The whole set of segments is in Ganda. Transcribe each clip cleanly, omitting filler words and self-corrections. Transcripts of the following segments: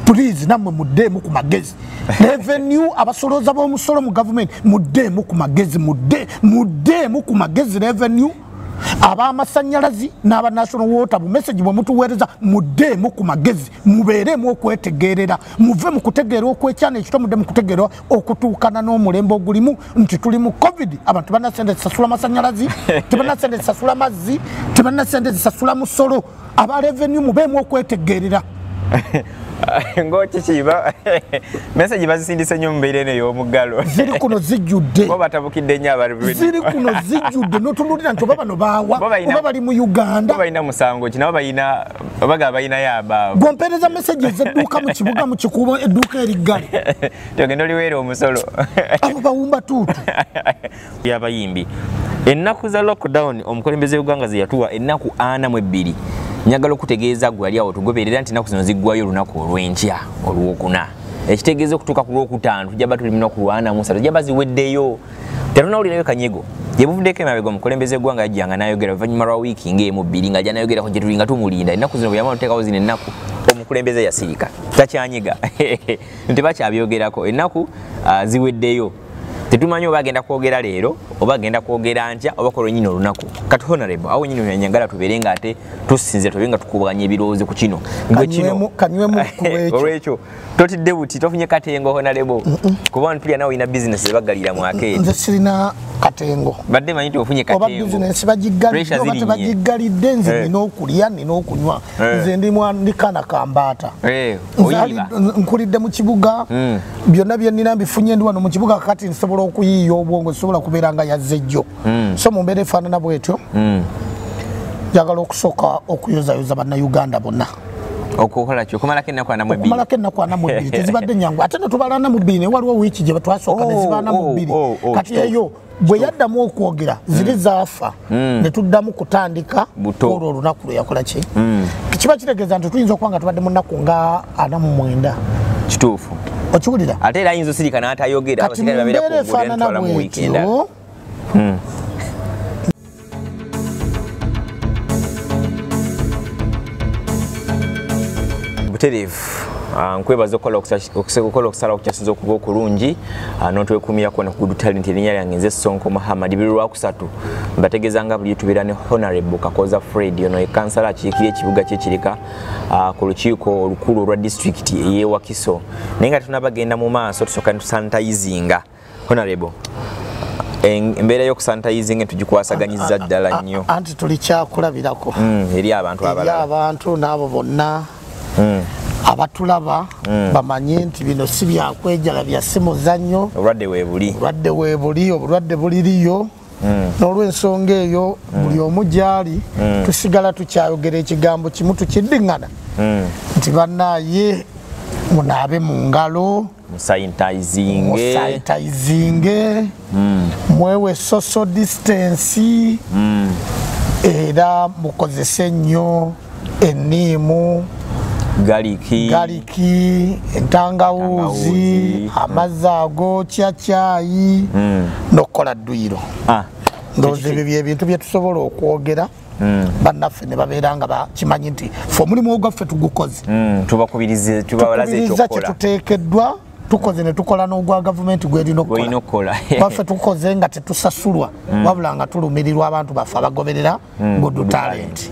please namwe muddemu ku magezi revenue abasoloza b'omusolo mu government muddemu ku magezi muddemu ku magezi revenue abamasanyalazi n'aba national water bu message bwe mutuweereza muddemu ku magezi mubeeremu okwetegeerera muve mu kutegeera okwekyana ekito mudde mu kutegeera okutuukana n'omulembe ogulimu nti tuli mu covid abantu banasente zisasula masanyalazi tebanasente zisasula mazzi tebanasente zisasula musolo aba revenue mubeemu okwetegeerera ngoki kiba message bazisindise nnyo mbeire neyo omugalo ziri kuno zijjudde bo batabukidde nnyo abalimi ziri kuno zijjudde notunulira nti oba bano baawa oba bali mu Uganda bo balina musango kinabo balina obaga balina yaba gompereza message zedduuka mu kibuga mu kikubo edduuka eriggale togenda oliweera omusolo abo bawumba tuutu yabayimbi ennaku za lockdown omukulembeze w'eggwanga ze yatuwa ennaku 42 njagala okutegeeza gwe ali awo tugoberera nti ennaku zino ziggwayo olunaku olw'enkya olwokuna ekitegeeza okutuuka ku lwokutaano tujaba tuli lunaku lwa 43 tujaba ziweddeyo tetunawulirayo kanyego yebuvuddeko emabega omukulembeze w'eggwanga yajjanga n'ayogera oluvannyuma lwa wiiki ng'emu bbiri nga ajja n'ayogerako gye tuli nga tumulinda ennaku zino bwe yamala oteekawo zino ennaku omukulembeze yasirika takyanyiga nti bakyabyogerako ennaku ziweddeyo tetumanyi oba agenda kwogera leero oba agenda kwogera ntya oba ko lwennyini olunaku kati honorable awo nyini nyangala tubeere nga ate tusinze tobe nga tukubaganya ebirowoozo ku kino kanywemu olwekyo totidde buti tofunye katengo honorable kuba ntulya nawe ina business ebagalira mwake nze sirina katengo badde manyi nti ofunye katengo oba business bagiggalidde nze nina okulya nina okunywa nze ndi kana kambaata nkulidde mu kibuga byonna bye nina mbifunye ndi wano mu kibuga kati nsobola okuyiiya obwongo nsobola kubeera nga yazze jjo so mu mbeera efaanana bwetyo njagala okusooka okuyozayoza bannayuganda bonna okukola kyo kumalako ennaku 42 tezibadde nyangu ate netubala 42 ne waliwo wiiki gye twasooka ne ziba 42 kati eyo bwe yaddamu okwogera ziri zaafa ne tuddamu kutandika olwo olunaku lwe yakola ki kiba kitegeeza nti tuyinza okuba nga tubadde mu nnaku nga 49 kituufu okiwulira ate era ayinza osirika n'atayogera abasigale babeera kuefaanana mu wiikendi butereevu nkwebaza okukola okusala okukyasiza okuba okulungi n'otwekumira kuona ku Good Talent erinnya lyange nze Sonko Muhammad biri lwakusatu mbategeeza nga buli tubeera ne Honorable Kakoza Fred ono ye kansala akiikira ekibuga ky'ekirika ku lukiiko olukulu olwa district ey'e Wakiso naye nga tunabagenda mu maaso tusooka tusanitayizinga Honorable embeera y'okusanitayizinga tugikwasaganyiza ddala nnyo anti tuli kyakulabirako eri abantu abalala eri abantu n'abo bonna abatulaba bamanye nti bino si byakwejala bya simuzannyo obulwadde weebuli obulwadde buliriyo n'olw'ensonga eyo buli omu gyali tusigala tukyayogera ekigambo kimu tukiddiŋŋana nti bannaaye munaabe mu ngalo musayitayizinge mwewe social distance era mukozese nnyo enniimu galiki entangawuuzi amazzi ag'okya caayi n'okukola dduyiro ndowooza ebyo byebintu bye tusobola okwogera bannaffe ne babeera nga bakimanyi nti fe omulimu gwaffe tugukoze tukubiriza kyetuteekeddwa tukoze ne tukola n'ogwa gavumenti gw'erina okukola baffe tukoze nga tetusasulwa wabula nga tulumirirwa abantu baffe abagoberera Good Talent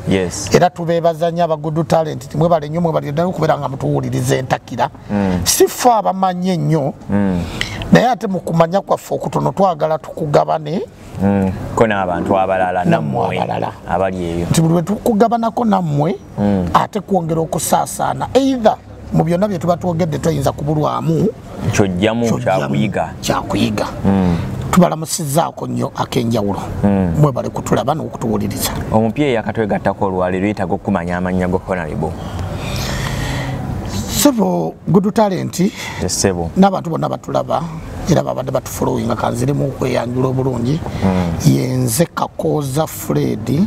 era tubeebaza nnyo aba Good Talent timwebale nnyo mwebale ddala okubeera nga mutuwuliriza entakira si ffe abamanyi ennyo naye ate mu kumanya kwaffe okutono twagala tukugabane ko n'abantu abalala nammwe abali eyo nti buli lwe tukugabanako nammwe ate kwongera okusaasaana either mu byonna bye tuba twogedde toyinza kubulwamu kyojjamu kyakuyiga tubalamusizzaako nnyo ak'enjawulo mwebale kutulaba n'okutuwuliriza omupya eyakatwegattako olwaleero yeetaaga okumanya amannya go Honorable sebo Good Talent n'abantu bonna batulaba era babadde batufolowinga kanziremu okweyanjula obulungi yenze Kakoza Fred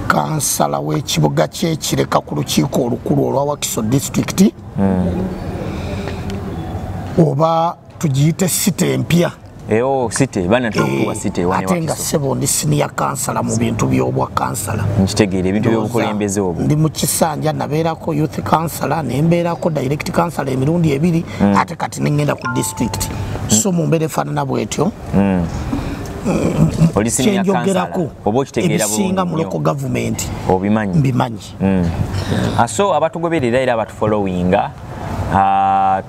kansala w'ekibuga ky'ekireka ku lukiiko olukulu olwa Wakiso district oba tugiyite site empya City bana tukuwa City wane wakiso atenga sebo ndi senior councillor mu bintu byobwa councillor nkitegere ebintu by'obukulembeze obwo ndi mu kisanja nabeerako youth councillor nembeerako direct councillor emirundi ebiri ate kati nengenda ku district so mu mbeera efaanana bwetyo kyenjogerako ebisinga mu local government mbimanyi so abatugoberera era abatufollowinga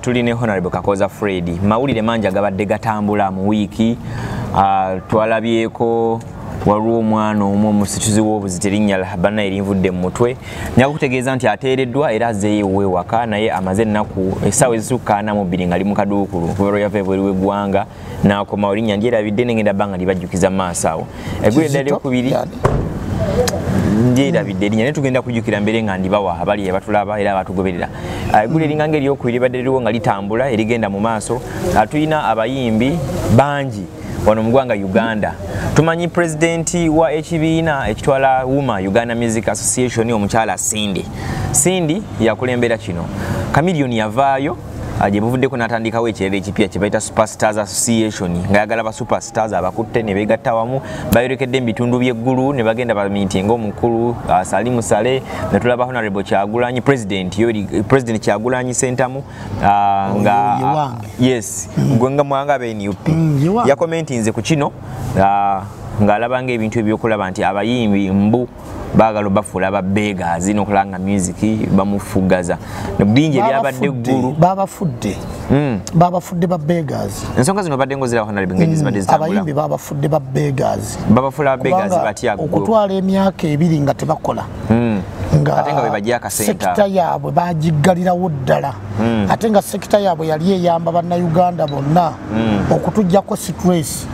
tuline Honorable Kakoza Fred mawulire mangi agabadde gatambula mu wiiki twalabyeko waliwo omwana omu omusituzi w'obuzito erinnya Lahabana erinvudde mu mutwe nyakutegeeza nti ateereddwa era azzeeyo ewaka naye amaze ennaku essaawa ezisukka 42 ng'ali mu kaduukulu kubeera yava ebweru w'eggwanga n'akoma olinnya ndyerabidde negenda bbanga libajjukiza mu maaso awo eggulu eddala eryokubiri ndyerabidde erinnya naye tugenda kujjukira mbere nga ndibawa abali abatulaba era abatugoberera eggulu eringa ng'eryokubiri libadde liriwo nga litambula erigenda mu maaso tulina abayimbi bangi wano mu ggwanga Uganda tumanyi pulezidenti wa ekibiina ekitwala WUMA Uganda Music Association omukyala Cindy yakulembera kino Chameleone yavaayo gye buvuddeko n'atandikawo ekirere ekipya kye bayita Superstars Association ng'ayagala ba superstars abakutte ne beegatta wamu bayolekedde mu bitundu by'eggulu ne bagenda bamiitinga omukulu Salimu Sale ne tulaba Honorable Kyagulanyi President Kyagulanyi Sentamu nga yes gwenga mwanga be NUP yakomentinze ku kino ng'alabanga ebintu ebyokulaba nti abayimbi mbu baagala bafuula ba beggars n'okulanga music bamufugaza bingi ebyabadde eggulu babafudde ba beggars ensonga zino badde ngozera Honorable ng'enyi zibadde zitambula abayimbi babafudde ba beggars babafuula ba beggars batya okutwala emyaka ebiri nga tebakola ate nga bebajja akasenta sekita yaabwe bagiggalirawo ddala ate nga sekita yaabwe yali eyamba bannayuganda bonna okutujjako stress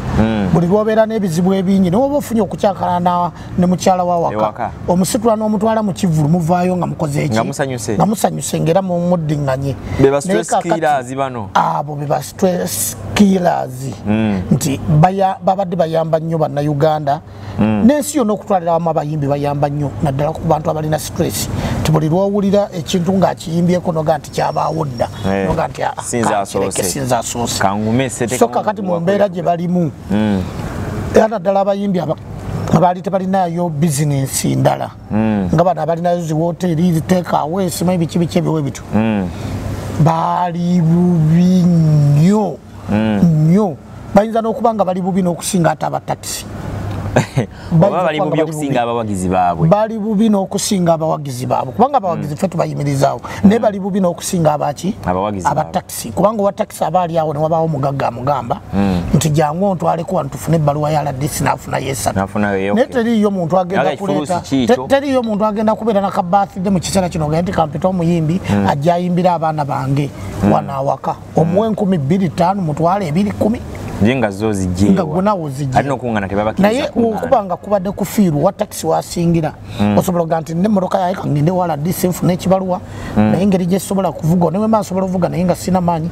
buli lwobeera n'ebizibu ebingi newoba ofunye okukyakalana ne mukyala wa waka omusitula n'omutwala mu kivulu muvaayo nga mukoze eki nga musanyuse ng'era mumuddiŋŋanye abo be ba stress killers nti babadde bayamba nnyo bannayuganda n'ensi yonna okutwalira wamu abayimbi bayamba nnyo naddala ku bantu abalina stress ti buli lwowulira ekintu ng'akiyimbyeko noga nti kyabaawo dda noga nti sinza asoose so kakati mu mbeera gye balimu era naddala abayimbi abaali tebalinayo bizinensi ndala nga bano abalinayo ziwoteri ziteekawe sima ebiki biki ebiwe bityo baali bubi nnyo bayinza n'okuba nga bali bubi n'okusinga ate abatakisi bali bubi okusinga abawagizi baabwe bali bubi n'okusinga abawagizi baabwe kubanga abawagizi ffe tubayimirizaawo naye bali bubi n'okusinga abaki abatakisi kubanga owa takisi abaali awo ne wabaawo omugagga amugamba nti jangu ontwaleko wano tufune ebbaluwa ya LDC n'afunayo esatu naye teriiyo muntu agenda kuleeta teriiyo muntu agenda kubeera nakabathide mu kiseera kino genda nti kampita omuyimbi ajja ayimbira abaana bange wano awaka omuwe 2,500 mutwale 2,10 jenga zo zijjeewa alina okungana tebabakiriza naye okubanga kubadde kufiirwa wa takisi wasingira osobola okuga nti n'emmotoka yaye kangende wala disi nfuna ekibaluwa naye engeri gyesobola kuvuga newe maa sobola okuvuga naye nga sina maanyi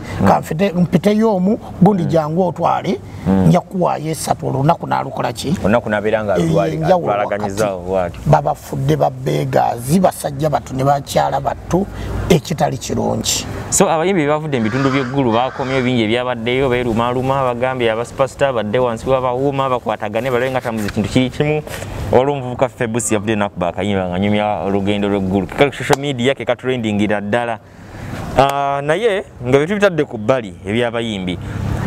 mpiteyo omu gundi jangu otwale nja kuwaayo 3 olunaku n'alukola ki olunaku n'abeera nga atwalaganyizaawo babafudde ba beggars basajja battu ne bakyala battu ekitali kirungi so abayimbi bavudde mu bitundu by'eggulu bakomye bingi ebyabaddeyo beerumaaluma bagambye aba superstar badde wansi w'abawuuma bakwatagane balabe nga tamuzi kintu kiri kimu olw'omuvubuka Febusi yavudde naku bakayimba nga nyumya olugendo lw'eggulu kekali social media ke katrendingira ddala naye nga bintu bitadde ku bbali ebyabayimbi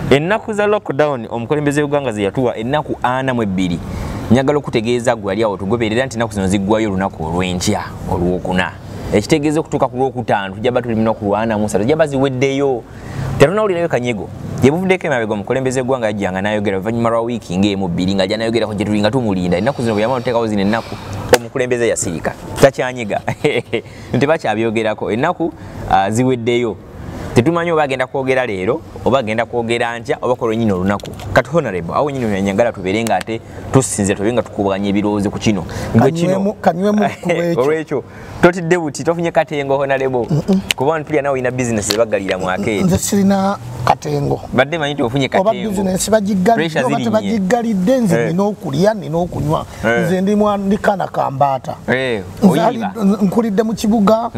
ennaku za lockdown omukulembeze w'eggwanga ze yatuwa ennaku 42 njagala okutegeeza gwe ali awo tugoberera nti ennaku zino ziggwayo olunaku olw'enkya olwokuna ekitegeeza okutuuka ku lwokutaano tujaba tuli munaku lwana musatu tujaba ziweddeyo tetunawulirayo kanyego yebuvuddeko emabega omukulembeze w'eggwanga yajjanga n'ayogera oluvannyuma lwa wiiki ng'emu bbiri nga ajja n'ayogerako gye tuli nga tumulinda ennaku zino bwe yamala oteekawo zino ennaku omukulembeze yasirika takyanyega tebakyabyogeraako ennaku ziweddeyo tetumanyi oba agenda kwogera leero oba agenda kwogera ntya oba ko lwennyini olunaku kati Honorable awo nyini nyangala tubeere nga ate tusinze tubeere nga tukubaganya ebirowoozo ku kino olwekyo totidde buti tofunye katengo Honorable kuba ntulya nawe olina bizinesi ebagalira mu akeeti nze sirina Katengo badde manyi ofunye Katengo oba business bagiggalidde nze nina okulya nina okunywa nze ndi mwandikana kambata nkulidde mu kibuga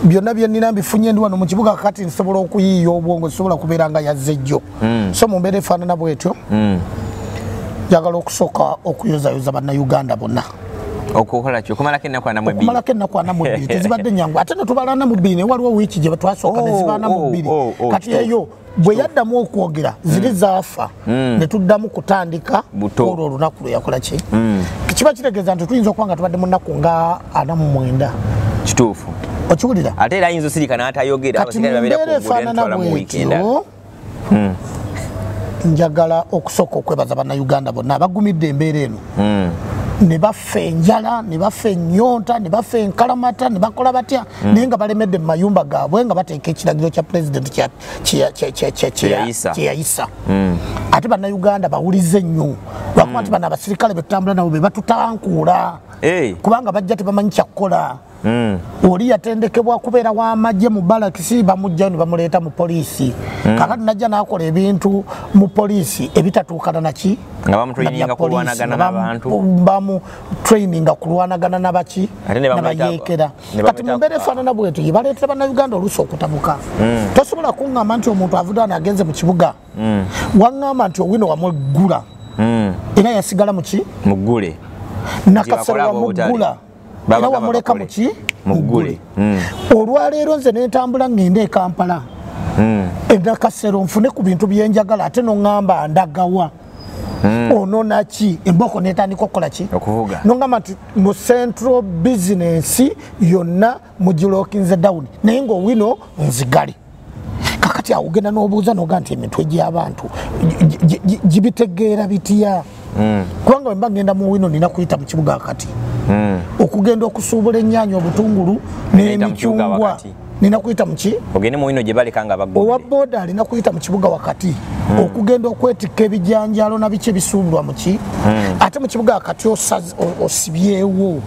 byonna bye nnina mbifunye ndi wano mu kibuga kati nsobola okuyiiya obwongo nsobola kubeera nga yazzejjo so mu mbeera efaanana bwetyo njagala okusooka okuyozayoza bannayuganda bonna okukola kyo kumalako ennaku ana mu bbiri okumalako ennaku ana mu bbiri tezibadde nyangu ate netubala ana mu bbiri newaliwo wiiki gye twasooka neziba ana mu bbiri kati eyo bwe yaddamu okwogera ziri zaafa ne tuddamu kutandika olwo olunaku lwe yakola ki kiba kitegeeza nti tuyinza okuba nga tubadde mu nnaku nga 49 kituufu okiwulira ate era ayinza osirika n'atayogera abasigale babeera efaanana bwetyo njagala okusooka okwebaza bannayuganda bonna abagumidde embeera eno ne bafa enjala ne bafa ennyonta ne bafa enkalamata ne bakola batya naye nga balemedde mu mayumba gaabwe nga bateeka ekiragiro kya pulezidenti kyeyayisa ate bannayuganda bawulize nnyo lwakuba nti bano abasirikale betutambula nabo be batutankuula kubanga bajja tebamanyi kyakkola oli yatendekebwa kubeera w'amagye mu balakisi bamugjayo ne bamuleeta mu poliisi kakati najja n'akola ebintu mu poliisi ebitatuukana naki nga bamutraininga kulwanagana n'abantu bamutraininga kulwanagana nabaki nabayeekera kati mu mbeera efaanana bwetyo ye baleetera bannayuganda oluusi okutabuka tosobola kuŋŋamba nti omuntu avudde wano agenze mu kibuga waŋŋamba nti owino wamuggula era yasigala muki muggule nakasero wamuggula era wamuleka muki muggule olwaleero nze nentambula ngende e Kampala enakasero nfune ku bintu byenjagala ate noŋŋamba ndagawa ono naki emboko netandika okukola ki okuvuga noŋŋamba nti mu central business yonna mugilokinze down naye ngaowino nzigale kakati awo ogenda n'obuuza noga nti emitwe gy'abantu gibitegeera bitya kubanga wemba ngenda mu wino nina kuyita mu kibuga akati okugenda okusuubula ennyaanya obutungulu n'emicungwa nina kuyita muki ogende mu wino gye baleka nga bagudde owa booda alina kuyita mu kibuga wakati okugenda okwetikka ebijanjaalo na biki ebisuubulwa muki ate mu kibuga akati osibyewo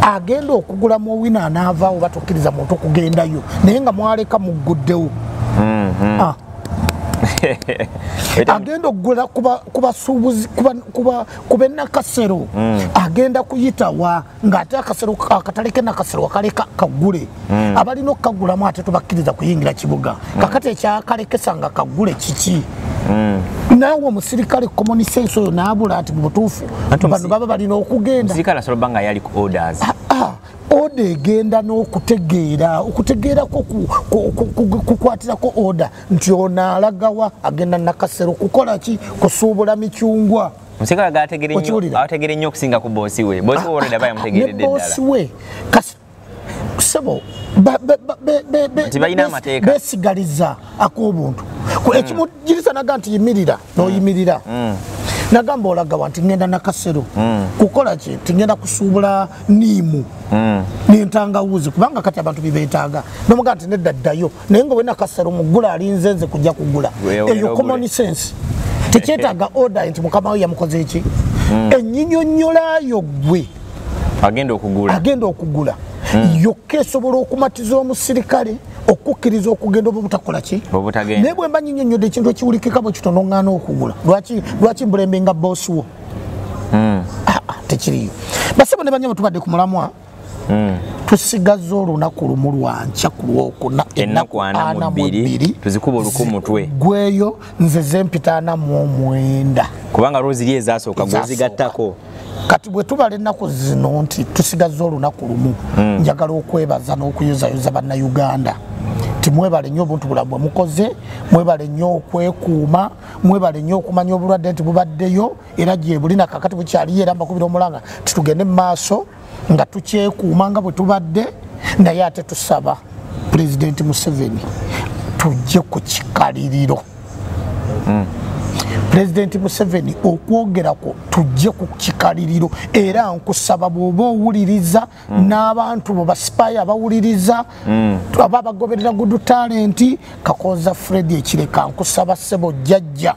agenda okugulamu owino anaavaawo batukkiriza muntu okugendayo naye nga mwaleka mugguddewo agenda okugula kubasuubuzi kuba nakasero agenda kuyitawa ng'ate akatale kenakasero wakaleka kagule abalina okukagulamu ate tubakkiriza kuyingira kibuga kakati ekyakalekesa nga kagule kiki naawe omusirikale common sense oyo naabula ati mu butuufu bano baba balina okugenda oda egenda n'okutegeera kukwatirako oda nti ono alagawa agenda nakasero kukola ki kusuubula micungwa omusirikale ategere nnyo okusinga ku boosi we boosi we oleda bayamutegeredde ddala boosi we sebo balina amateeka besigaliza ak'obuntu ekimugirisa naga nti yimirira n'oyimirira nagamba olagawa nti ngenda nakasero kukola ki tingenda kusuubula niimu n'entangawuzi kubanga kati abantu bibeetaaga nomuga nti nedda ddayo naye nga wenakasero mugula alinze nze kujja kugula eyo common sense tekyetaaga order nti mukama we yamukoze eki enyinyonnyolayo gwe agenda okugula yokka esobola okumatiza omusirikale okukkiriza okugenda oba butakola ki naye bwe mba nyinyonnyodde ekintu ekiwulikika bwe kitono ŋŋaana okugula lwaki mbulembe nga boosi wo tekiriyo basebo ne banyama tubadde ku mulamwa tusigaza olunaku lumu lwanca ku lwokuna ennaku 42 tuzikuba olukumutwe gweyo nze zempita 49 kubanga roziri ezasooka gwezigattako kati bwe tubala ennaku zino nti tusigaza olunaku lumu njagala okwebaza n'okuyozayoza bannayuganda timwebale nnyo obuntu bulamu bwe mukoze mwebale nnyo okwekuuma mwebale nnyo okumanya obulwadde nti bubaddeyo era gye buli nakakati bukyaliyo era mbakubira omulanga titugende mu maaso nga tukyekuuma nga bwe tubadde naye ate tusaba pulezidenti Museveni tujje ku kikaliriro pulezidenti Museveni okwogerako tujje ku kikaliriro era nkusaba bw'oba owuliriza n'abantu bo basipaya abawuliriza aba abagoberera good talent Kakooza Fred Ekireka nkusaba ssebo jjajja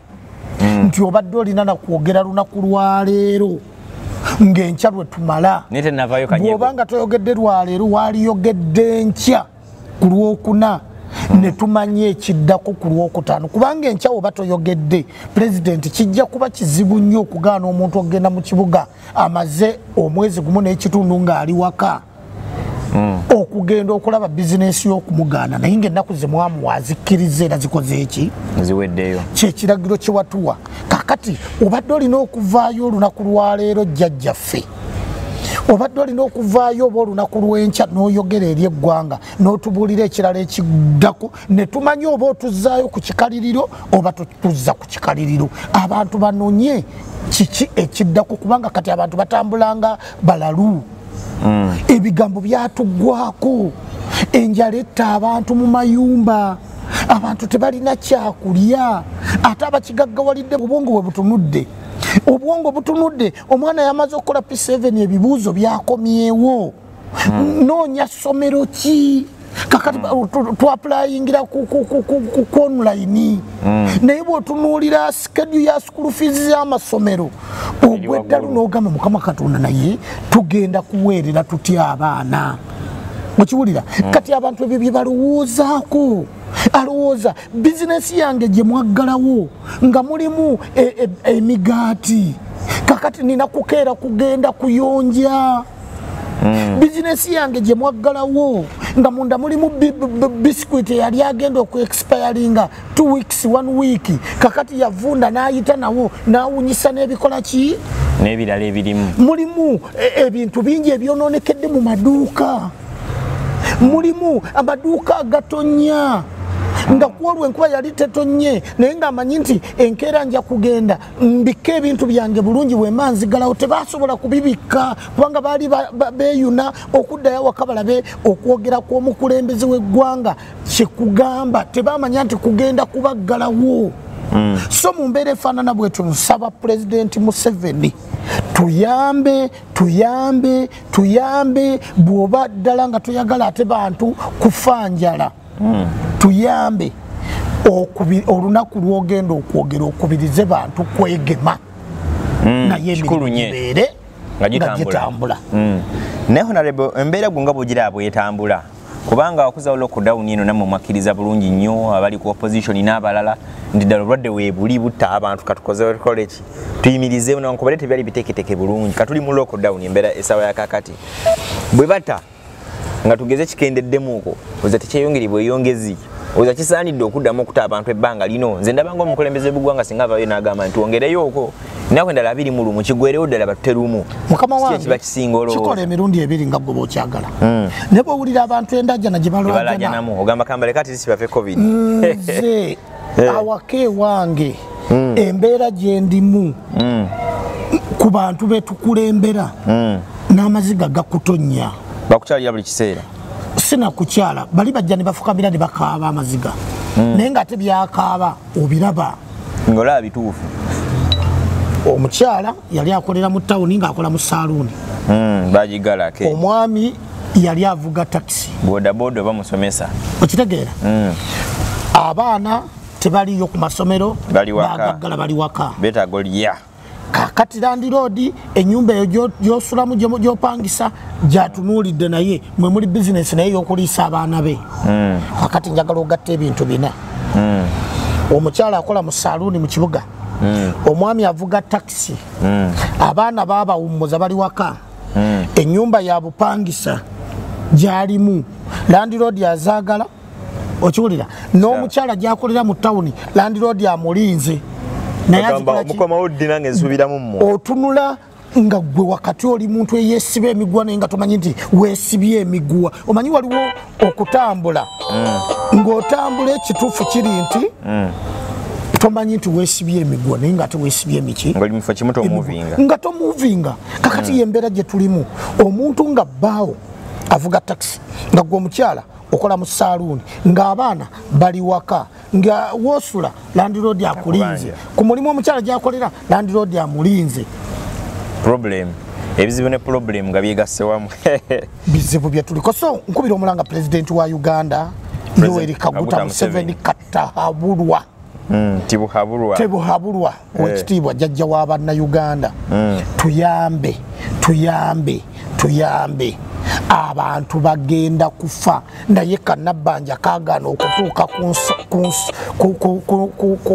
nti obadde olina nakwogera lunaku lwaleero ng'enkya lwe tumala bw'oba nga toyogedde lwaleero waaliyogedde enkya ku lwokuna ne tumanye ekiddako ku Lwokutaano kubanga enkyawo batoyogedde president kijja kuba kizibu nnyo okugaana omuntu okugenda mu kibuga amaze omwezi gumu n'ekitundu ng'ali waka okugenda okulaba bizinesi y'okumugaana naye ng'ennaku ze mwamuwa azikkiriza era zikoze eki ziweddeyo kyekiragiro kye watuwa kakati obadde olina okuvaayo olunaku lwaleero jjajjaffe obadde olina okuvaayo oba olunaku lw'enkya n'oyogera eri eggwanga n'otubuulira ekirala ekiddako ne tumanye oba otuzzaayo ku kikaliriro oba tuzza ku kikaliriro abantu banonye kiki ekiddako kubanga kati abantu batambulanga balalu ebigambo byatuggwako enjala etta abantu mu mayumba abantu tebalina kyakulya ate abakigaggawalidde obwongo bwe butunudde obwongo butunudde omwana yamaze okukola P7 ebibuuzo byakomyewo noonya ssomero ki kakati twapulayingira ku online naye bw'otunuulira schedule ya school fees z'amasomero ogweddalu n'ogamba Mukama Katonda naye tugenda kuweerera tutya abaana mukiwulira kati abantu ebyo bye balowoozaako alowooza bizinesi yange gye mwaggalawo nga mulimu emigaati kakati nina kukeera kugenda kuyonja bizinesi yange gye mwaggalawo nga munda mulimu bisikuiti yali agenda okuexpiringa 2 weeks 1 week kakati yavunda n'ayita nawo n'awunyisa n'ebikola ki n'ebirala ebirimu mulimu ebintu bingi ebyonoonekedde mu maduuka mulimu amaduuka agatonya nga kuolwa enkuba yali tetonye naye ng'amanyi nti enkeera nja kugenda mbika ebintu byange bulungi bwemba nzigalawo tebasobola kubibikka kubanga baali beeyuna okuddayo waka balabe okwogera kw'omukulembeze w'eggwanga kyekugamba tebamanya nti kugenda kubaggalawo so mu mbeera efaanana bwetyo nsaba pulezidenti Museveni tuyambe bw'oba ddala nga toyagala ate bantu kufa njala tuyambe olunaku lwogenda okwogera okubirize bantu kwegema naye emirimu gibeere nga gitambula naye honorable embeera gwe nga bw'ogira bw'etambula kubanga wakuzawo lockdown eno nammwe mwakkiriza bulungi nnyo abali ku opposition n'abalala nti ddala obulwadde weebuli butta abantu katukoze college tuyimirizeewo nankubadde tebyali biteeketeke bulungi katuli mu lockdown embeera essaawa yakakati bwe bata nga tugeze kikendeddemuuko oza tekyeyongeri bweyongezi oza kisaanidde okuddamu okuta abantu ebbanga lino nze ndabanga omukulembeze b'eggwanga singa avaayo n'agamba nti wongereyooko naku endala 21 kigwerewo ddala batterumu mukama wange kiba kisinga olowooza kikola emirundi 2 nga gwe bw'okyagala ne bw'owulira abantu endajjana gye balwajanamu ogamba kambale kati zisibafe covid nze awaka ewange embeera gye ndimu ku bantu betukulembera n'amaziga gakutonya bakukyalira buli kiseera sina kukyala bali bajja ne bafukamira ne bakaaba amaziga naye nga ate byakaaba obiraba ng'olaba bituufu omukyala yali akolera mu tawuni ng'akola mu saaluuni bagigalake omwami yali avuga takisi bodaboda oba musomesa okitegeera abaana tebaliyo ku masomero bagaggala bali waka betaaga olya kakati Land Road ennyumba eyo gy'osulamu gy'opangisa gyatunuulidde naye mwe muli bizinesi naye y'okuliisa abaana be kakati njagala ogatta ebintu bina omukyala akola mu saaluuni mu kibuga omwami avuga takisi abaana baabawummuza bali waka ennyumba ya bupangisa gyalimu Land Road azaagala okiwulira n'omukyala gyakolera mu tawuni Land Road amulinze otunula nga gwe wakati oli muntu eyesiba emiguwa naye nga tomanyi nti weesibye emiguwa omanyi waliwo okutambula ng'otambula ekituufu kiri nti tomanyi nti weesibye emiguwa naye nga ate weesibye emiki nga tomuvinga kakati yembeera gye tulimu omuntu nga bbaawo avuga takisi nga gwe omukyala okola mu saaluuni ng'abaana bali waka nga woosula Land Road akulinze ku mulimu omukyala gy'akolera Land Road amulinze ebizibu ne problem nga byegasse wamu bizibu bye tuliko so nkubira omulanga pulezidenti wa Uganda Yoweri Kaguta Museveni katahabulwa tebuhabulwa wekitiibwa jjajja w'abannayuganda tuyambe abantu bagenda kufa naye Kannabanja kaagana okutuuka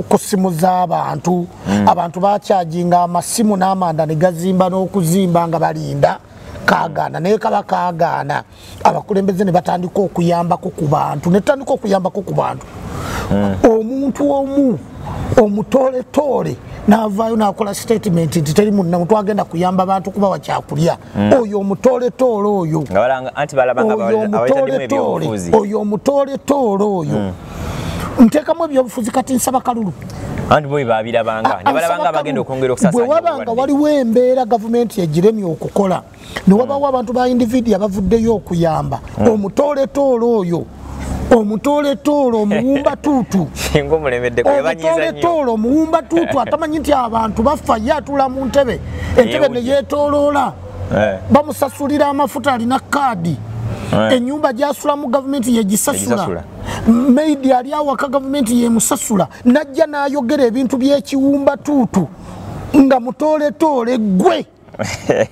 ku simu z'abantu abantu bakyajinga amasimu n'amanda ne gazimba n'okuzimba nga balinda kaagana naye kaba kaagana abakulembeze ne batandika okuyambako ku bantu netandika okuyambako ku bantu omuntu omu omutoletoole n'avaayo n'akola statement nti teri munna muntu agenda kuyamba abantu kubawa kyakulya oyo omutoletoole oyo oyo omutoletoole oyo nteekamu ebyobufuzi kati nsaba kalulu bwe wabanga waliwo embeera gavumenti yegiremye okukola ne wabawo abantu ba individu abavuddeyo okuyamba omutoletoole oyo omutoletoole omuwumba tuutu omutoletoole omuwumba tuutu atamanyi nti abantu bafa ye atula mu ntebe entebe ne yeetooloola bamusasulira amafuta alina kaadi enyumba gyasulamu gavumenti yegisasula maidi ali awaka gavumenti yemusasula najja n'ayogera ebintu by'ekiwumba tuutu nga mutoletoole gwe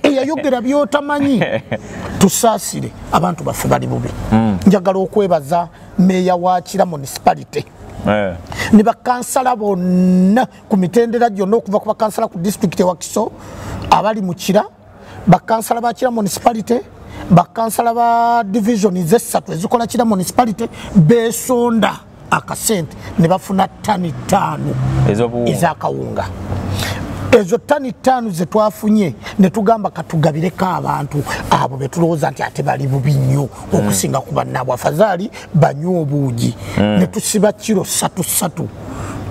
eyayogera byotamanyi tusaasire abantu baffe bali bubi njagala okwebaza meya wa Kira municipality ne bakansala bonna ku mitendera gyonna okuva ku bakansala ku district ewa Kiso abali mu Kira bakansala ba Kira municipality bakansala ba division z'essatu ezikola Kira municipality besonda akasente ne bafuna ttani 5 ez'akawunga ezo ttani 5 ze twafunye ne tugamba katugabireko abantu abo betulowooza nti ate bali bubi nnyo okusinga ku bannaabwe afadhaali banywa obuugi ne tusiba kiro 3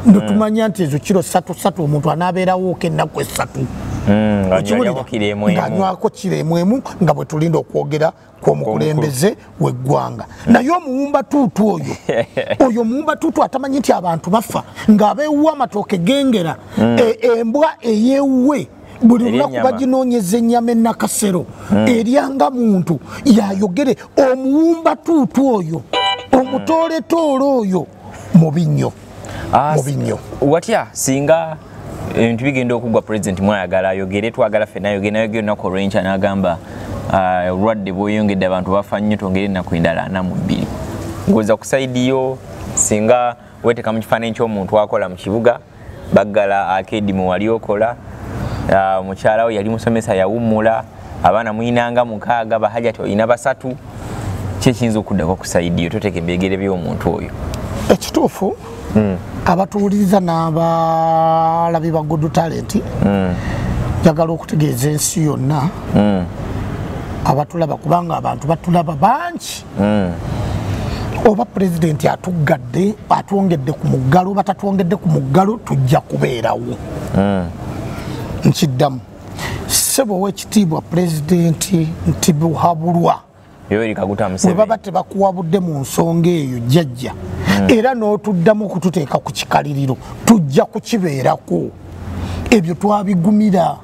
netumanya nti ezo kiro 3 omuntu anaabeerawo kennaku 3 ng'anywako kiro emu nga bwe tulinda okwogera kw'omukulembeze w'eggwanga naye omuwumba tuutu oyo omuwumba tuutu atamanyi nti abantu bafa ng'abeewuwa amatooke gengera embwa eyeewuwe buli lunaku baginoonyeza ennyama ennakasero eryanga muntu yayogere omuwumba tuutu oyo omutoletoole oyo mubi nnyo watya singa ebintu bigenda okugwa president mwayagala ayogere twagala ffenna ayogere olunaku olw'enkya n'agamba obulwadde bweyongedde abantu bafa nnyo twongere ennaku endala 42 ngoza ku saidiyo singa weeteka mu kifaananyi ky'omuntu akola mu kibuga baggala akedi mu wali okola mukyala we yali musomesa yawummula abaana muyinanga 6 bahajati oyina 3 kyekiyinza okuddako ku saidiyo toteeka ebyegere by'omuntu oyo ekituufu abatuwuliriza n'abalabi ba Good Talent njagala okutegeeza ensi yonna abatulaba kubanga abantu batulaba bangi oba pulezidenti atuggadde atwongedde ku muggalo oba tatwongedde ku muggalo tujja kubeerawo nkiddamu ssebo w'ekitiibwa pulezidenti nti buhabulwa bwe baba tebakuwabudde mu nsonga eyo jjajja era n'otuddamu okututeeka ku kikaliriro tujja kukibeerako ebyo twabigumira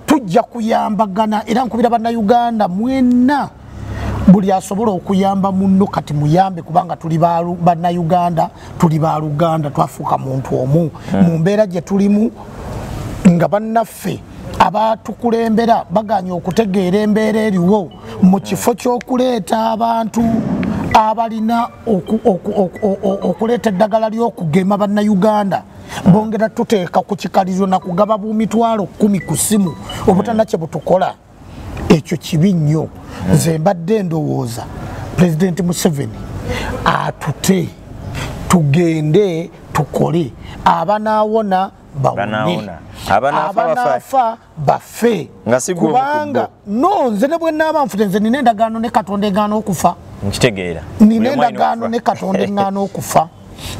tujja kuyambagana era nkubira bannayuganda mwenna buli asobola okuyamba munno kati muyambe kubanga tuli bannayuganda tuli baluganda twafuuka muntu omu mu mbeera gye tulimu nga bannaffe abatukulembera baganya okutegeera embeera eriwo mu kifo ky'okuleeta abantu abalina okuleeta eddagala ly'okugema bannayuganda bongera tuteeka ku kikaliriro nakugaba bumitwalo 10 ku simu obutannakye butukola ekyo kibi nnyo nze mbadde ndowooza pulezidenti Museveni atute tugende tukole abanaawona bawone abanaafa baffe kubanga nonze ne bwe naaba nfute nze nina endagaano ne Katonda eŋŋaana okufa nina endagaano ne Katonda eŋŋaana okufa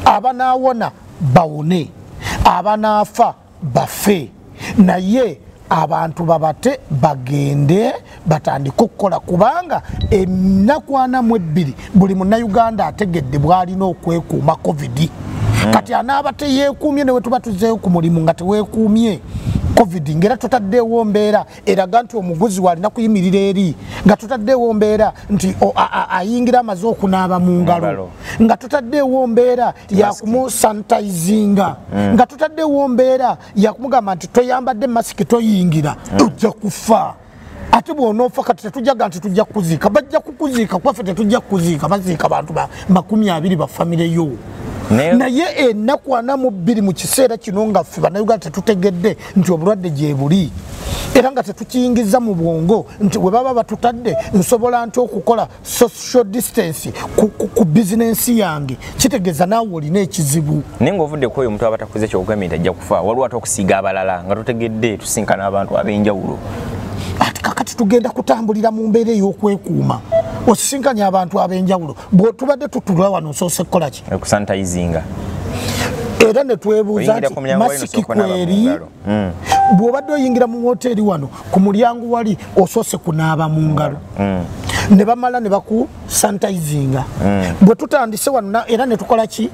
abanaawona bawone abanaafa baffe naye abantu babate bagende batandika okukola kubanga ennaku 42 buli munnayuganda ategedde bw'alina okwekuuma covid kati anaaba teyeekuumye ne we tuba tuzeeyo ku mulimu nga teweekuumye covid ngera tutaddeewo mbeera eraga nti omuguzi walina kuyimirira eri nga tutaddeewo mbeera nti ayingira amaze okunaaba mu ngalo nga tutaddeewo mbeera yakumusanitizinga nga tutaddeewo mbeera yakumugamba nti toyambadde masiki toyingira ojja kufa ate bw'onoofa kati tetujjaga nti tujja kukuziika bajja kukuziika kwaffe tetujja kukuziika baziika bantu 20 ba famire yo naye ennaku 42 mu kiseera kino nga ffe bannayuganda tetutegedde nti obulwadde gye buli era nga tetukiyingiza mu bwongo nti bwe baba batutadde nsobola nti okukola social distance ku bizinensi yange kitegeeza naawe olina ekizibu naye ng'ovudde ku oyo omuntu aba takuze kyogambye nti ajja kufa waliwo ate okusiiga abalala nga tutegedde tusinkana abantu ab'enjawulo ati kakati tugenda kutambulira mu mbeera ey'okwekuuma osisinkanya abantu ab'enjawulo tubadde tutula wano nsoose kukola ki okusanitayizinga era ne twebuuza nti masiki kweri bw'obadde oyingira mu woteeri wano ku mulyango wali osoose kunaaba mu ngalo ne bamala ne baku sanitayizinga bwe tutandise wano era ne tukola ki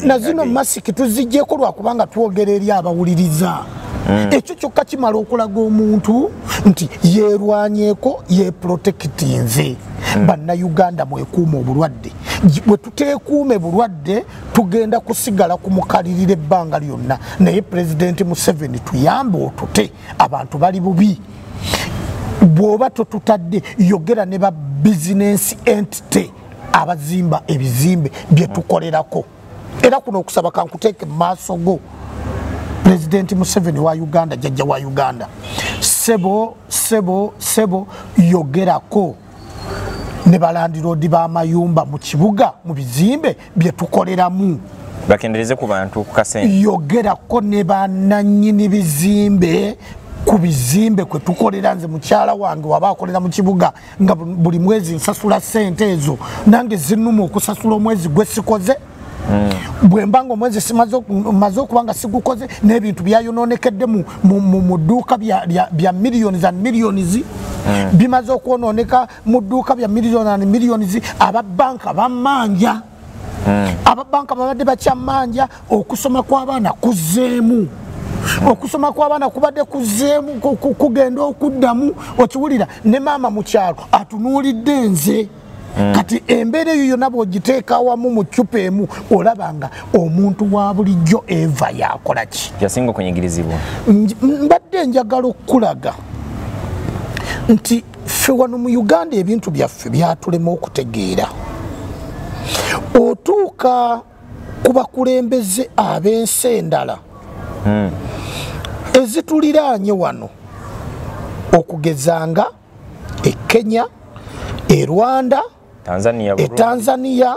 na zino masiki tuziggyeko lwakubanga twogera eri abawuliriza ekyo kyokka kimala okulaga omuntu nti yeerwanyeeko yeeprotekitinze bannayuganda mwekuuma obulwadde bwe tuteekuume bulwadde tugenda kusigala kumukalirira ebbanga lyonna naye pulezidenti Museveni tuyambe otute abantu bali bubi bw'oba totutadde yogera ne ba bizinensi entity abazimba ebizimbe bye tukolerako era kuno okusaba kankuteeke mu maaso go President Museveni wa Uganda jajja wa Uganda sebo yogerako ne balandiroodi b'amayumba mu kibuga mu bizimbe bye tukoleramu bakendereze ku bantu ku kasente yogerako ne bannannyini bizimbe ku bizimbe kwe tukolera nze mukyala wange waba akolera mu kibuga nga buli mwezi nsasula ssente ezo nange zinnuma okusasula omwezi gwe sikoze bwe mbanga omwezi simaze okubanga sigukoze n'ebintu byayononekedde mu dduuka bya millions and millions bimaze okwononeka mu dduuka bya millions and millions ababanka bamanja ababanka babadde bakyamanja okusoma kw'abaana kuzzeemu okusoma kw'abaana kubadde kuzzeemu kugenda okuddamu okiwulira ne maama mu kyalo atunuulidde nze kati embeera eyo yonna bw'ogiteeka awamu mu ccupa emu olabanga omuntu wa bulijjo eva yakola ki yasinga okunyigirizibwa mbadde njagala okulaga nti ffe wano mu Uganda ebintu byaffe byatulema okutegeera otuuka ku bakulembeze ab'ensi endala ezituliraanye wano okugezanga e Kenya e Rwanda Tanzania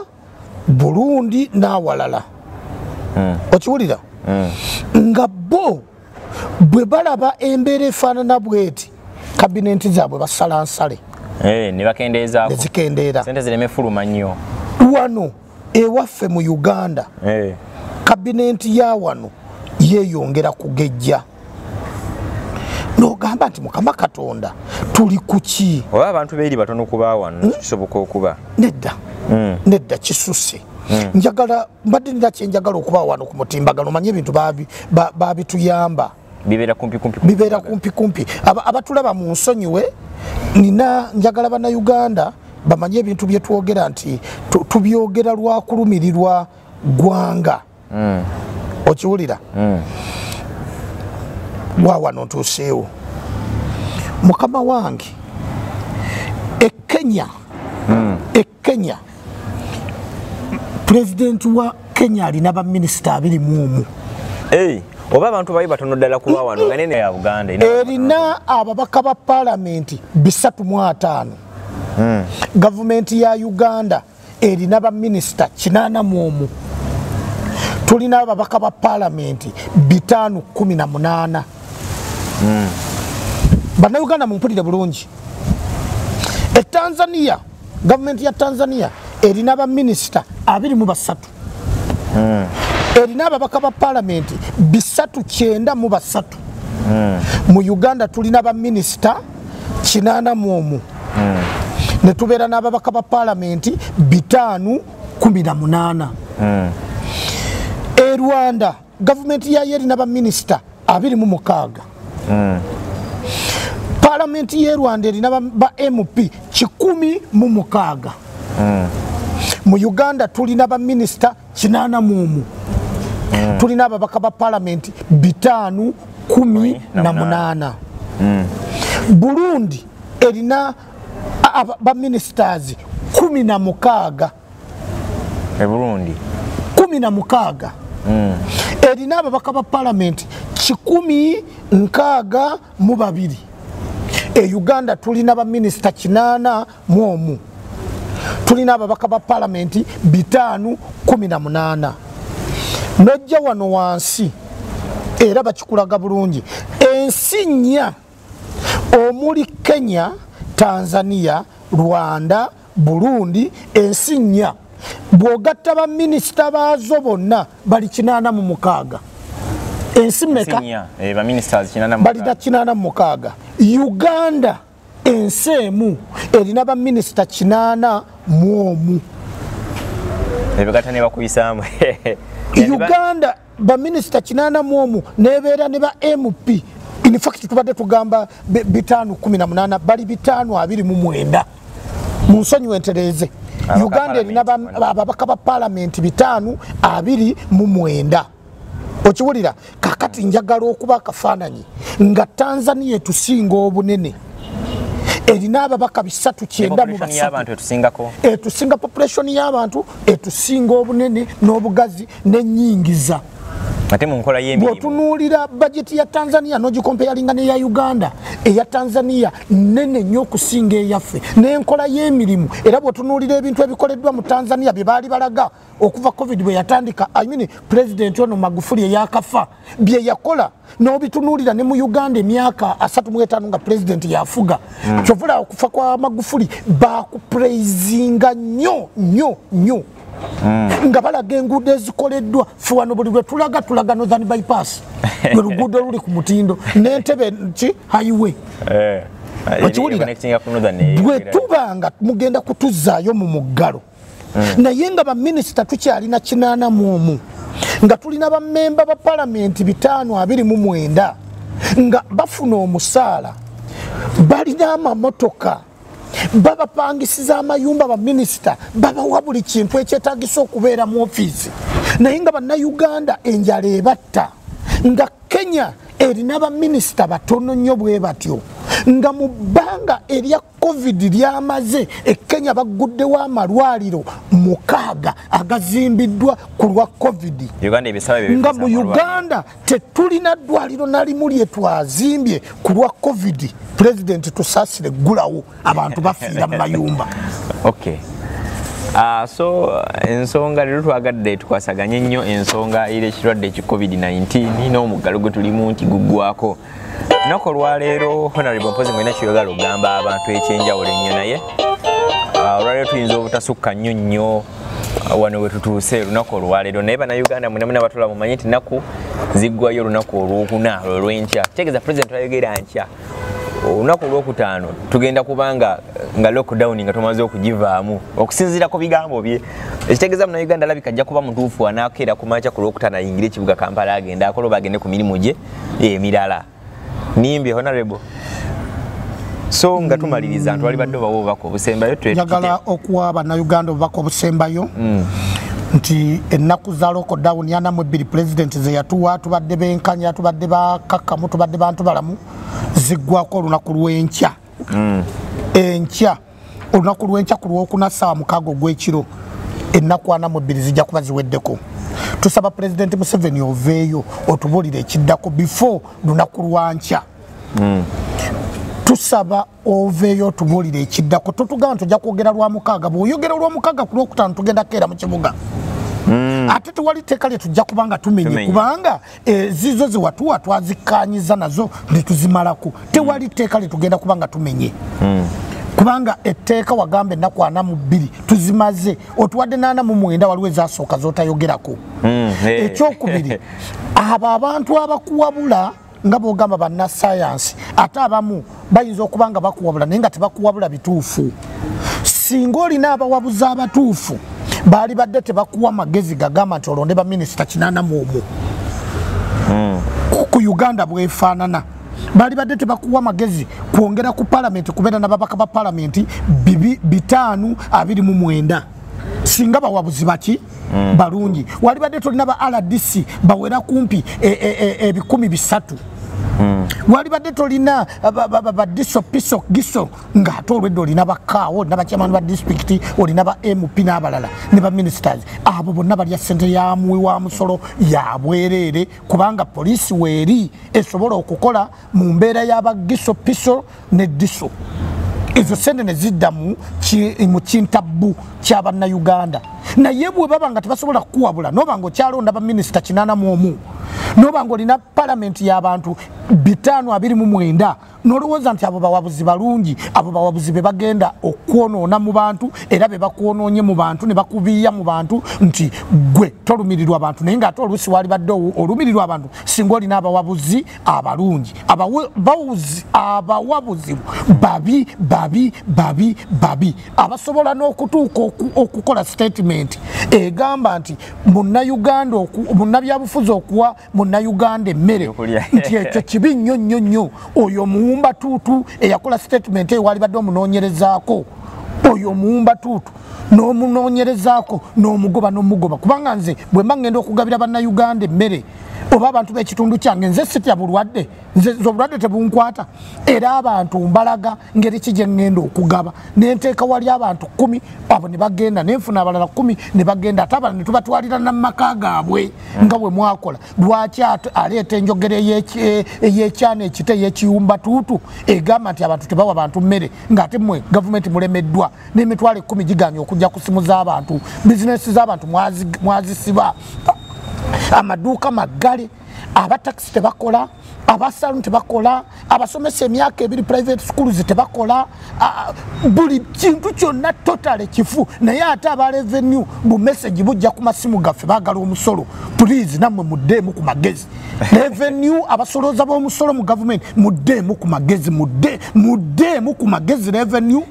Burundi n'awalala okiwulira nga bo bwe balaba embeera efaanana bweti kabinenti zaabwe basala nsale ne bakendeezaako ne zikendeera sente zireme fuluma nnyo wano ewaffe mu Uganda kabinenti ya wano yeeyongera kugejja n'ogamba nti Mukama Katonda tuli ku ki oba abantu beeri batono kuba wano kisoboka okuba nedda kisuse njagala mbadde nina kyenjagala okuba wano ku mutimbagano manye ebintu babituyamba bibeera kumpi abatulaba mu nsonyiwe nina njagala bannayuganda bamanye ebintu bye twogera nti tubyogera lwakulumirirwa gwanga okiwulira wawano ntuuseewo mukama wange e Kenya pulezidenti wa Kenya alina baminisita 21 oba abantu bayi batono ddala kuba wano ganene ya Buganda erina ababaka ba palamenti 305 gavumenti ya Uganda erina baminisita 81 tulina ababaka ba palamenti 518 bannayuganda mumpulire bulungi Tanzania gavumenti ya Tanzania erina baminisita 23 erina ababaka ba palamenti 393 mu Uganda tulina baminisita 81 ne tubeera n'ababaka ba palamenti 518 e Rwanda gavumenti yayo erina baminisita 26 palamenti y'e Rwanda erina ba MP 16 mu Uganda tulina baminisita 81 tulina ababaka ba palamenti 518 Burundi erina ba ministers 16 e Burundi 16 erina ababaka ba parliament 162 e Uganda tulina ba minister 81 tulina ababaka ba parliament 518 nojja wano wansi era bakikulaga bulungi ensi nnya omuli Kenya, Tanzania, Rwanda, Burundi, ensi nnya bw'ogatta ba minisita baazo bonna bali 86 ensi meka ba ministers 86 bali 86 Uganda ensi emu erina ba minisita 81 ebigatta ne bakuyisaamu Uganda ba minisita 81 nebeera ne ba MP in fact tubadde tugamba 518 bali 529 munsonyi entereze Uganda erina ababaka ba parliament 529 okiwulira kakati njagala okuba akafaananyi nga Tanzania etusinga obunene erina ababaka 397 etusinga population y'abantu etusinga obunene n'obugazi n'ennyingiza ate mu nkola y'emirimu bw'otunuulira bajeti ya Tanzania n'ogikompeyalinga n'eya Uganda eya Tanzania nene nnyo okusinga eyaffe n'enkola y'emirimu era bw'otunuulira ebintu ebikoleddwa mu Tanzania bye baali balaga okuva covid bwe yatandika president ono Magufuli eyakafa bye yakola n'obitunuulira ne mu Uganda emyaka 35 nga president yafuga kyovula okufa kwa Magufuli bakupraisinga nnyo nga balaga enguudo ezikoleddwa ffe wano buli lwe tulaga Northern bypass lwe luguudo luli ku mutindo n'entebe highway okiwulira bwe tubanga mugenda kutuzaayo mu muggalo naye nga baminisita tukyalina 81 nga tulina bammemba ba palamenti 529 nga bafuna omusaala balina amamotoka babapangisiza amayumba ba minisita babawa buli kintu ekyetaagisa okubeera mu ofiisi naye nga bannayuganda enjala ebatta nga Kenya erina ba minisita batono nnyo bwe batyo nga mu bbanga erya covid lyamaze Kenya baguddewo amalwaliro 6 agazimbiddwa ku lwa covid nga mu Uganda tetulina ddwaliro nalimu lye twazimbye ku lwa covid president tusaasire gulawo abantu bafiira mu mayumba okay so ensonga lero twagadde tukwasaganye nnyo ensonga ile ekirwadde ki covid-19 n'omuggalo gwe tulimu nti guggwako nako lwaleero honorable mpozi ngwina kiyogala ogamba abantu ekyenjawulo ennyo naye olwaleero tuyinza obutasukka nnyo wano we tutuuse olunaku olwaleero naye bannayuganda mwenna batula mumanyi nti nnaku ziggwayo olunaku olwokuna olw'enkya kitegeeza president ayogera nkya olunaku olwokutaano tugenda kubanga nga lockdown nga tumaze okugivaamu okusinziira ku bigambo bye ekitegeeza munnayuganda alabika ajja kuba mutuufu anaakeera ku makya ku lwokutaano ayingire ekibuga Kampala agenda akola oba agende ku mirimu gye emirala nimbye honorable so nga tumaliriza ntwali badde bawo obubaka obusembayo njagala okuwa bannayuganda obubaka obusembayo nti ennaku za lockdown ya 42 president ze yatuwa tubadde benkanya tubadde bakakkamu tubadde bantu balamu ziggwako olunaku lw'enkya enkya olunaku lw'enkya ku lwokuna ssaawa 6 ogw'ekiro ennaku 42 zijja kuba ziweddeko tusaba president Museveni oveeyo otubuulire ekiddako before lunaku lwankya tusaba oveeyo otubuulire ekiddako totugamba tujja kwogera lwa 6 bw'oyogera olwa 6 ku lwokutaano tugenda keera mu kibuga ate tewali tteeka lye tujja kubanga tumenye kubanga zizo ze watuwa twazikkaanyiza nazo ne tuzimalako tewali tteeka lye tugenda kubanga tumenye kubanga etteeka wagamba ennaku 42 tuzimaze otuwadde 89 waliwo ezasooka z'otayogerako ekyokubiri abo abantu abakuwabula nga bw'ogamba bannasayansi ate abamu bayinza okuba nga bakuwabula naye nga tebakuwabula bituufu singa olina abawabuzi abatuufu baali badde tebakuwa magezi gagamba nti olonde baminisita 81 ku Uganda bwefaanana baali badde tebakuwa magezi kwongera ku palamenti kubeera n'ababaka ba palamenti 529 singa bawabuzi baki balungi wali badde tolina ba RDC bawera kumpi 300 wali badde tolina badiso piso giso ng'ate olwedde olina bakaawo n'abakyamani ba disitulikiti olina ba MP n'abalala ne ba ministers abo bonna balya ssente ya muwi wa musolo ya bwereere kubanga poliisi weeri esobola okukola mu mbeera y'abagiso piso ne diso ezo sente ne zidda mu kintabbu ky'abannayuganda naye bwe baba nga tebasobola kukuwabula noba ng'okyalonda baminisita 81 noba ng'olina palamenti y'abantu 529 n'olowooza nti abo bawabuzi balungi abo bawabuzi be bagenda okwonoona mu bantu era be bakwonoonye mu bantu ne bakubiya mu bantu nti gwe tolumirirwa abantu naye ng'ate oluusi wali badde olumirirwa abantu singa olina abawabuzi abalungi abawabuzi babi abasobola n'okutuuka okukola statement egamba nti munnabyabufuzi okuwa munnayuganda emmere nti ekyo kibi nnyo oyo muwumba tuutu eyakola statement ewali badde omunoonyerezaako oyo muwumba tuutu n'omunoonyerezaako n'omugoba kubanga nze bwe mba ngenda okugabira bannayuganda emmere oba abantu b'ekitundu kyange nze sitya bulwadde nze obulwadde tebunkwata era abantu mbalaga ngeri ki gye ŋŋenda okugaba nenteeka wali abantu 10 abo ne bagenda nenfuna abalala 10 ne bagenda ate abalala ne tubatwalira n'amaka gaabwe nga bwe mwakola lwaki aleeta enjogera ey'ekyana ekite ey'ekiyumba tuutu egamba nti abantu tebawa bantu mmere ng'ate mmwe gavumenti mulemeddwa n'emitwalo 10 giganye okujja ku simu z'abantu bizinesi z'abantu mwazisiba amaduuka maggale abatakisi tebakola abasaluni tebakola abasomesa emyaka 2 private schools tebakola buli kintu kyonna totale kifu naye ate aba revenue bu message bujja ku masimu gaffe baagala omusolo please namwe muddeemu ku magezi revenue abasoloza b'omusolo mu government muddeemu ku magezi muddeemu ku magezi revenue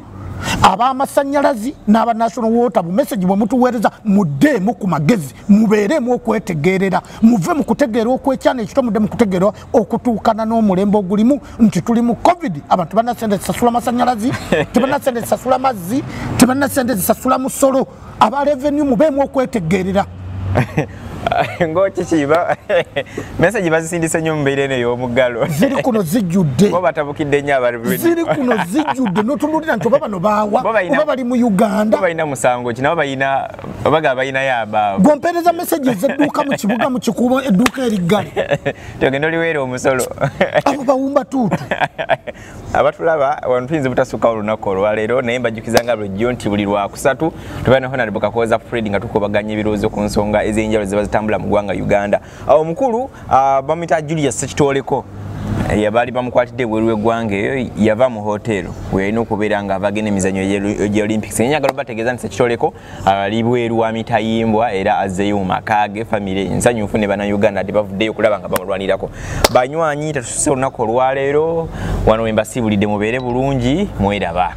ab'amasannyalaze n'aba national water bu message bwe mutuweereza muddeemu ku magezi mubeeremu okwetegeerera muve mu kutegeera okwekyana ekito mudde mu kutegeera okutuukana n'omulembe ogulimu nti tuli mu covid abantu balina sente zisasula amasannyalaze tebalina sente zisasula mazzi tebalina sente zisasula musolo aba revenue mubeemu okwetegeerera ngoki kiba message bazisindise nnyo mu mbeera eno ey'omuggalo ziri kuno zijjudde bo batabukidde nnyo abalimi ziri kuno zijjudde n'otunuulira nti oba bano baawa oba bali mu Uganda bo balina musango ki nabo balina obaga balinayo abaabo bw'ompeereza messages edduuka mu kibuga mu kikuubo edduuka eriggale togenda oliweera omusolo abo bawumba tuutu abatulaba wano tuyinza butasukka olunaku olwaleero naye mbajjukiza nga bulijjo nti buli lwakusatu tuba ne Honorable Kakooza Fred nga tukubaganya ebirowoozo ku nsonga ez'enjawulo ze bazitambula mu ggwanga Uganda. Awo omukulu bamuyita Julius Sekitoleko yabali bamukwatidde ebweru w'eggwanga eyo yava mu hotel we yalina okubeera nga abagenda emizannyo gya Olympics. Njagala bategeeza nti Sekitoleko ali bweru wa mitayimbwa era azzeeyo mu maka ge famire nsanyufu ne bannayuganda ate bavuddeyo okulaba nga bamulwanirako. Banywanyi tetususse olunaku olwaleero wano we mbasiibulidde mubeere bulungi mweraba.